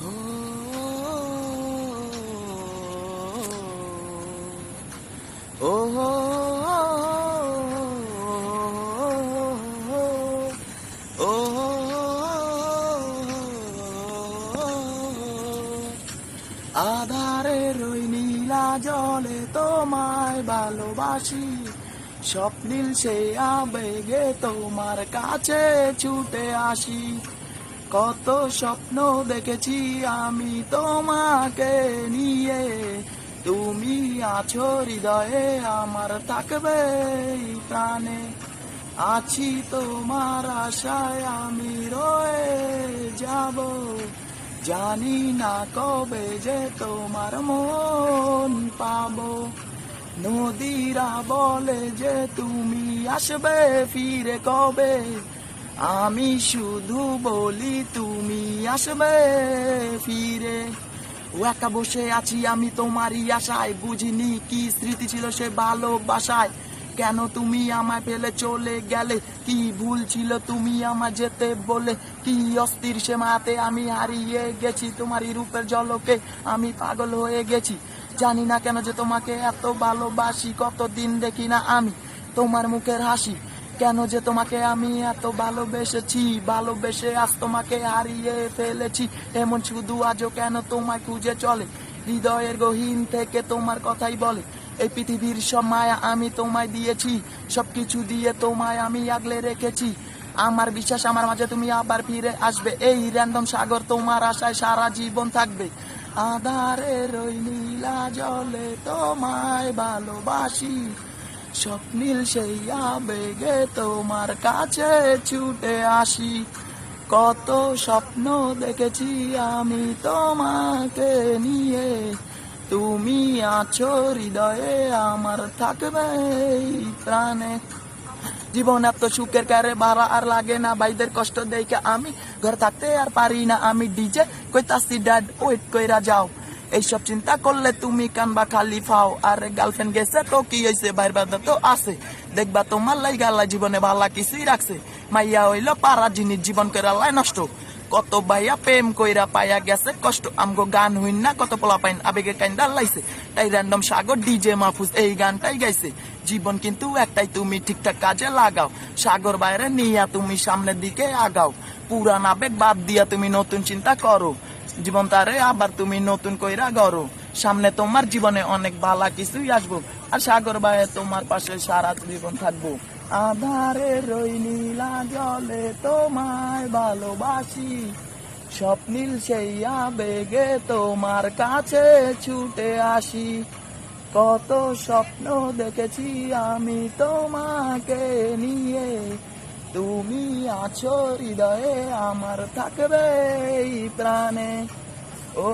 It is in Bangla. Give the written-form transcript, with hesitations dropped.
ও ও ও আধারের ওই নীলা জলে তোমায় ভালোবাসি, স্বপ্নিল সেই আবেগে তোমার কাছে ছুটে আসি। কত স্বপ্ন দেখেছি আমি তোমাকে নিয়ে, তুমি আছো হৃদয়ে আমার, থাকবে এই প্রাণে। আছি তোমার আশায় আমি রয়ে যাব, জানি না কবে যে তোমার মন পাবো। নদীরা বলে যে তুমি আসবে ফিরে কবে, আমি শুধু বলি তুমি আসবে ফিরে। ও একা বসে আছি আমি তোমারই আশায়, বুঝিনি কি স্মৃতি ছিল সে ভালোবাসায়। কেন তুমি আমায় ফেলে চলে গেলে, কি ভুল ছিল তুমি আমায় যেতে বলে। কি অস্থির সে মাতে আমি হারিয়ে গেছি, তোমারই রূপের ঝলকে আমি পাগল হয়ে গেছি। জানি না কেন যে তোমাকে এত ভালোবাসি, কতদিন দেখি না আমি তোমার মুখের হাসি। কেন যে তোমাকে আমি এত ভালোবেসেছি, ভালোবেসে আজ তোমাকে হারিয়ে ফেলেছি। এমন শুধু আজও কেন তোমায় খুঁজে চলে, হৃদয়ের গহীন থেকে তোমার কথাই বলে। এই পৃথিবীর সব মায়া আমি তোমায় দিয়েছি, সবকিছু দিয়ে তোমায় আমি আগলে রেখেছি। আমার বিশ্বাস আমার মাঝে তুমি আবার ফিরে আসবে, এই র্যান্ডম সাগর তোমার আশায় সারা জীবন থাকবে। আধারের ওই নীলা জলে তোমায় ভালোবাসি, স্বপ্নিল সেই আবেগে তোমার কাছে ছুটে আসি। কত স্বপ্ন দেখেছি আমি তোমাকে নিয়ে, তুমি আছো হৃদয়ে আমার, থাকবে এই প্রাণে। জীবন এত সুখের কারে বাড়া আর লাগে না, ভাইদের কষ্ট দেখে আমি ঘর থাকতে আর পারি না। আমি ডিজে কইতাছি ড্যাড ওয়েট কইরা যাও, এইসব চিন্তা করলে তুমি কানবা খালি ফাও। আর গার্লফ্রেন্ড গেছে তো কি হয়েছে, বাইর বাদা তো আছে, দেখবা তোমার লাই গালা জীবনে ভালা কিছুই রাখছে। মাইয়া হইলো পারা জিনিস জীবন কইরা লাই নষ্ট, কত ভাইয়া প্রেম কইরা পাইয়া গেছে কষ্ট। আমগো গান হইন না কত পোলা পাইন আবেগে কাইন্দা লাইছে, তাই র্যান্ডম সাগর ডিজে মাহফুজ এই গানটাই গাইছে। জীবন কিন্তু একটাই, তুমি ঠিকঠাক কাজে লাগাও, সাগর বাইরে নিয়া তুমি সামনের দিকে আগাও। পুরান আবেগ বাদ দিয়া তুমি নতুন চিন্তা করো, জীবন তারে আবার তুমি নতুন কইরা গড়ো। সামনে তোমার জীবনে অনেক ভালো কিছুই আসবো, আর সাগর বাইরে তোমার পাশে সারা জীবন থাকবো। আধারের ওই নীলা জলে তোমায় ভালোবাসি, স্বপ্নিল সেই আবেগে তোমার কাছে ছুটে আসি। কত স্বপ্ন দেখেছি আমি তোমাকে নিয়ে, তুমি আছো হৃদয়ে আমার, থাকবে এই প্রাণে। ও